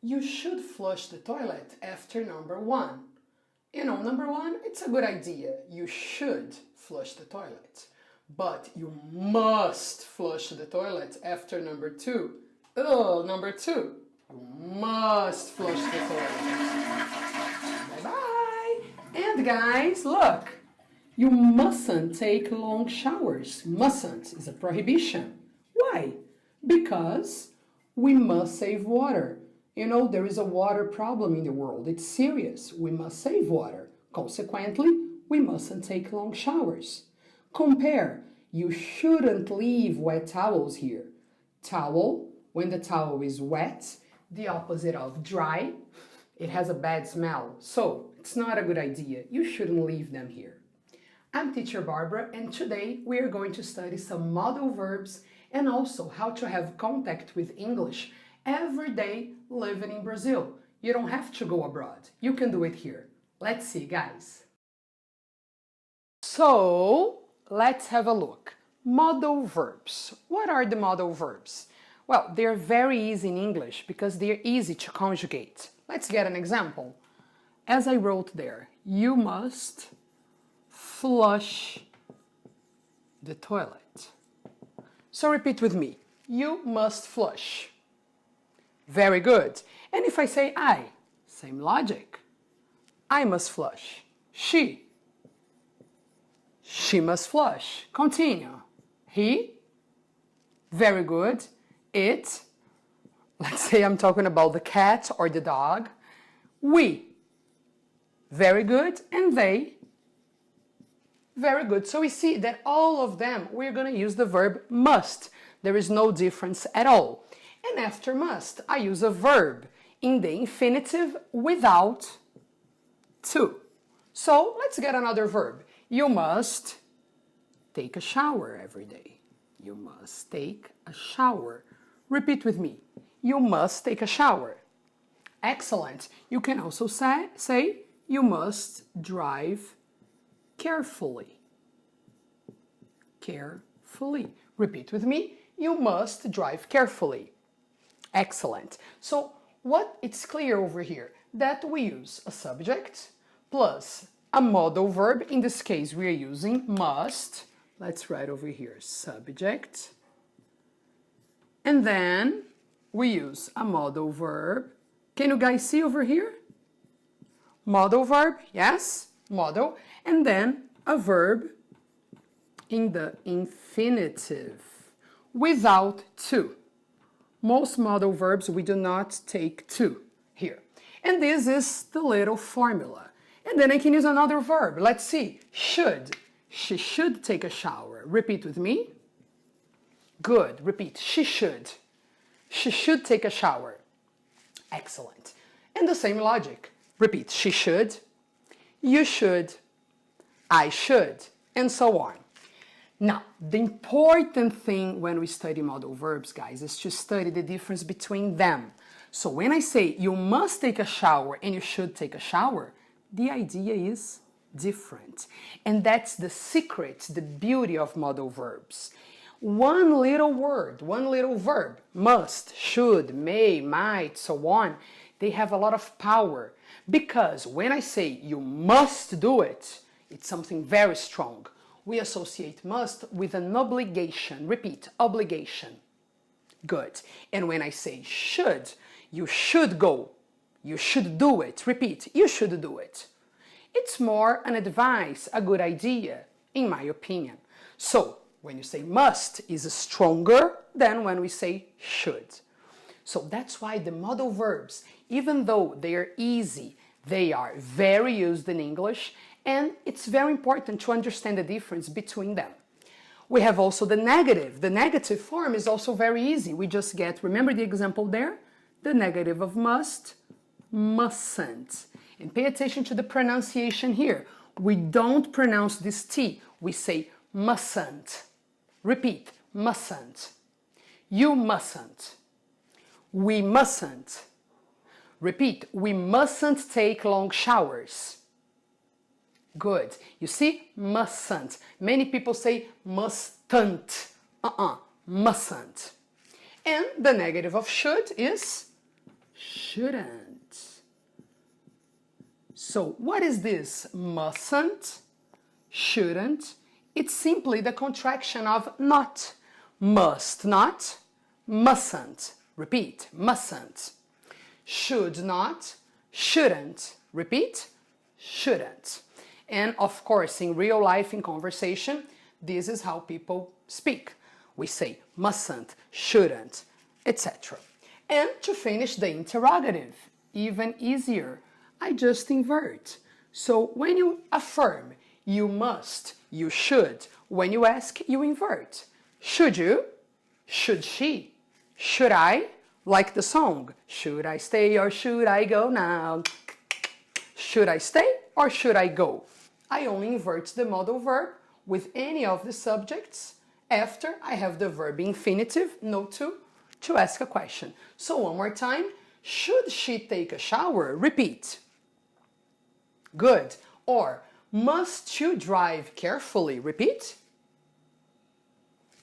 You should flush the toilet after number 1. You know, number 1, it's a good idea. You should flush the toilet. But you must flush the toilet after number 2. Oh, number 2. You must flush the toilet. Bye-bye. And guys, look. You mustn't take long showers. Mustn't is a prohibition. Why? Because we must save water. You know, there is a water problem in the world. It's serious. We must save water. Consequently, we mustn't take long showers. Compare. You shouldn't leave wet towels here. Towel, when the towel is wet, the opposite of dry, it has a bad smell. So, it's not a good idea. You shouldn't leave them here. I'm teacher Barbara, and today we are going to study some modal verbs and also how to have contact with English every day living in Brazil. You don't have to go abroad. You can do it here. Let's see, guys. So, let's have a look. Modal verbs. What are the modal verbs? Well, they're very easy in English because they're easy to conjugate. Let's get an example. As I wrote there, you must flush the toilet. So repeat with me. You must flush. Very good. And if I say I, same logic. I must flush. She must flush. Continue. He. Very good. It. Let's say I'm talking about the cat or the dog. We. Very good. And they. Very good. So we see that all of them, we're going to use the verb must. There is no difference at all. And after must, I use a verb in the infinitive without to. So let's get another verb. You must take a shower every day. You must take a shower. Repeat with me. You must take a shower. Excellent. You can also say you must drive carefully. Carefully. Repeat with me. You must drive carefully. Excellent. So what it's clear over here that we use a subject plus a modal verb. In this case, we are using must. Let's write over here subject. And then we use a modal verb. Can you guys see over here? Modal verb, yes, modal. And then a verb in the infinitive without to. Most modal verbs, we do not take to here. And this is the little formula. And then I can use another verb. Let's see. Should. She should take a shower. Repeat with me. Good. Repeat. She should. She should take a shower. Excellent. And the same logic. Repeat. She should. You should. I should. And so on. Now, the important thing when we study modal verbs, guys, is to study the difference between them. So when I say you must take a shower and you should take a shower, the idea is different. And that's the secret, the beauty of modal verbs. One little word, one little verb, must, should, may, might, so on, they have a lot of power. Because when I say you must do it, it's something very strong. We associate must with an obligation. Repeat, obligation. Good. And when I say should, you should go. You should do it. Repeat, you should do it. It's more an advice, a good idea, in my opinion. So, when you say must is stronger than when we say should. So that's why the modal verbs, even though they are easy, they are very used in English, and it's very important to understand the difference between them. We have also the negative. The negative form is also very easy. We just get, remember the example there? The negative of must, mustn't. And pay attention to the pronunciation here. We don't pronounce this T. We say mustn't. Repeat, mustn't. You mustn't. We mustn't. Repeat, we mustn't take long showers. Good. You see? Mustn't. Many people say mustn't. Mustn't. And the negative of should is shouldn't. So what is this? Mustn't, shouldn't. It's simply the contraction of not. Must not, mustn't. Repeat, mustn't. Should not, shouldn't. Repeat, shouldn't. And of course, in real life, in conversation, this is how people speak. We say mustn't, shouldn't, etc. And to finish the interrogative, even easier, I just invert. So when you affirm, you must, you should. When you ask, you invert. Should you? Should she? Should I? Like the song, should I stay or should I go now? Should I stay or should I go? I only invert the modal verb with any of the subjects after I have the verb infinitive, no to ask a question. So one more time, should she take a shower? Repeat. Good. Or, must you drive carefully? Repeat.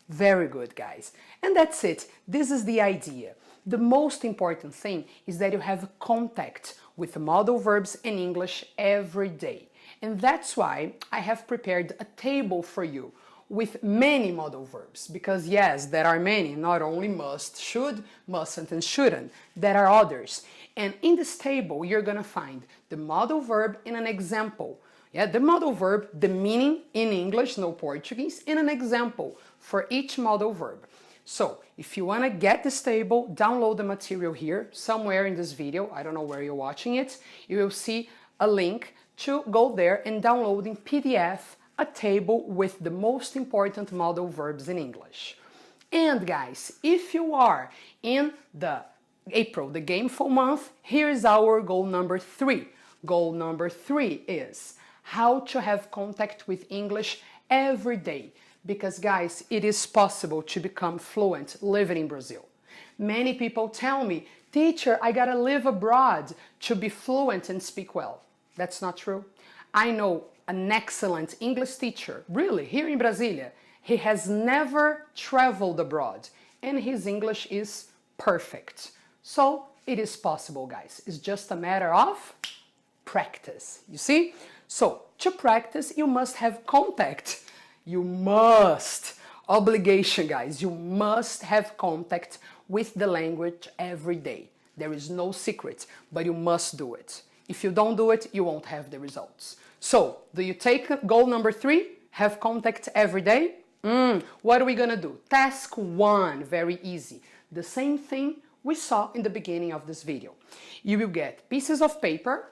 Very good, guys. And that's it. This is the idea. The most important thing is that you have contact with the modal verbs in English every day. And that's why I have prepared a table for you with many modal verbs. Because yes, there are many, not only must, should, mustn't, and shouldn't. There are others. And in this table, you're gonna find the modal verb in an example. Yeah, the modal verb, the meaning in English, no Portuguese, and an example for each modal verb. So, if you want to get this table, download the material here, somewhere in this video, I don't know where you're watching it, you will see a link to go there and download in PDF a table with the most important modal verbs in English. And guys, if you are in the April, the gameful month, here's our goal number 3. Goal number 3 is how to have contact with English every day. Because guys, it is possible to become fluent living in Brazil. Many people tell me, teacher, I gotta live abroad to be fluent and speak well. That's not true. I know an excellent English teacher, really, here in Brasilia. He has never traveled abroad and his English is perfect. So it is possible, guys. It's just a matter of practice, you see? So to practice, you must have contact. You must, obligation guys, you must have contact with the language every day. There is no secret, but you must do it. If you don't do it, you won't have the results. So, do you take goal number 3? Have contact every day? What are we gonna do? Task 1, very easy. The same thing we saw in the beginning of this video. You will get pieces of paper,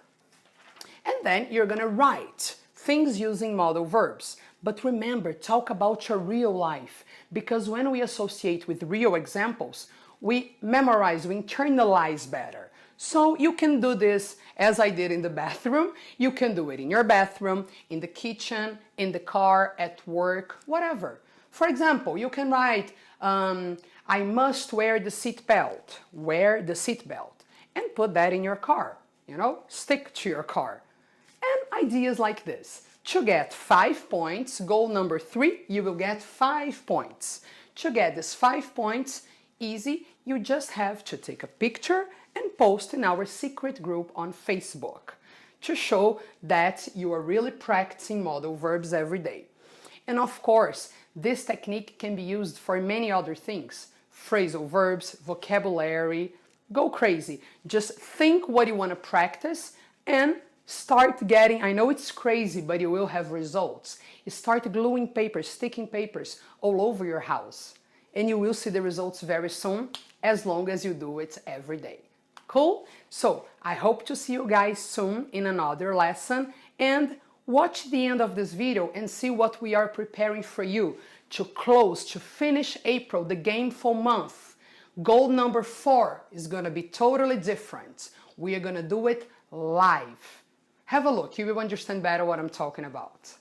and then you're gonna write things using modal verbs. But remember, talk about your real life, because when we associate with real examples, we memorize, we internalize better. So you can do this as I did in the bathroom. You can do it in your bathroom, in the kitchen, in the car, at work, whatever. For example, you can write, I must wear the seatbelt. Wear the seatbelt. And put that in your car, you know, stick to your car. And ideas like this. To get 5 points, goal number 3, you will get 5 points. To get these 5 points, easy, you just have to take a picture and post in our secret group on Facebook to show that you are really practicing modal verbs every day. And of course, this technique can be used for many other things. Phrasal verbs, vocabulary, go crazy. Just think what you want to practice and start getting, I know it's crazy, but you will have results. You start gluing papers, sticking papers all over your house. And you will see the results very soon, as long as you do it every day. Cool? So, I hope to see you guys soon in another lesson. And watch the end of this video and see what we are preparing for you to close, to finish April, the gameful month. Goal number 4 is gonna be totally different. We are gonna do it live. Have a look, you will understand better what I'm talking about.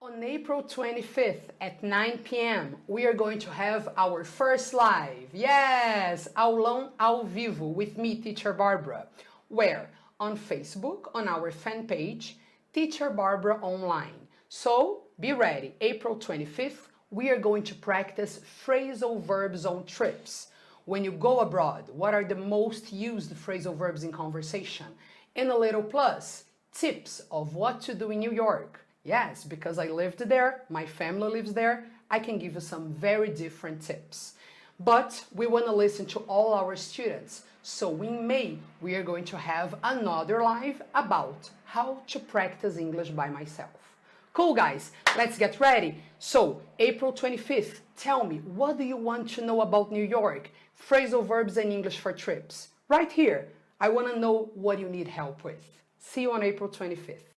On April 25th at 9 p.m., we are going to have our first live. Yes, aulão ao vivo with me, Teacher Barbara. Where? On Facebook, on our fan page, Teacher Barbara Online. So, be ready. April 25th, we are going to practice phrasal verbs on trips. when you go abroad, what are the most used phrasal verbs in conversation? And a little plus, tips of what to do in New York. Yes, because I lived there, my family lives there, I can give you some very different tips. But we want to listen to all our students. So in May, we are going to have another live about how to practice English by myself. Cool, guys, let's get ready. So, April 25th, tell me, what do you want to know about New York? Phrasal verbs and English for trips. Right here, I want to know what you need help with. See you on April 25th.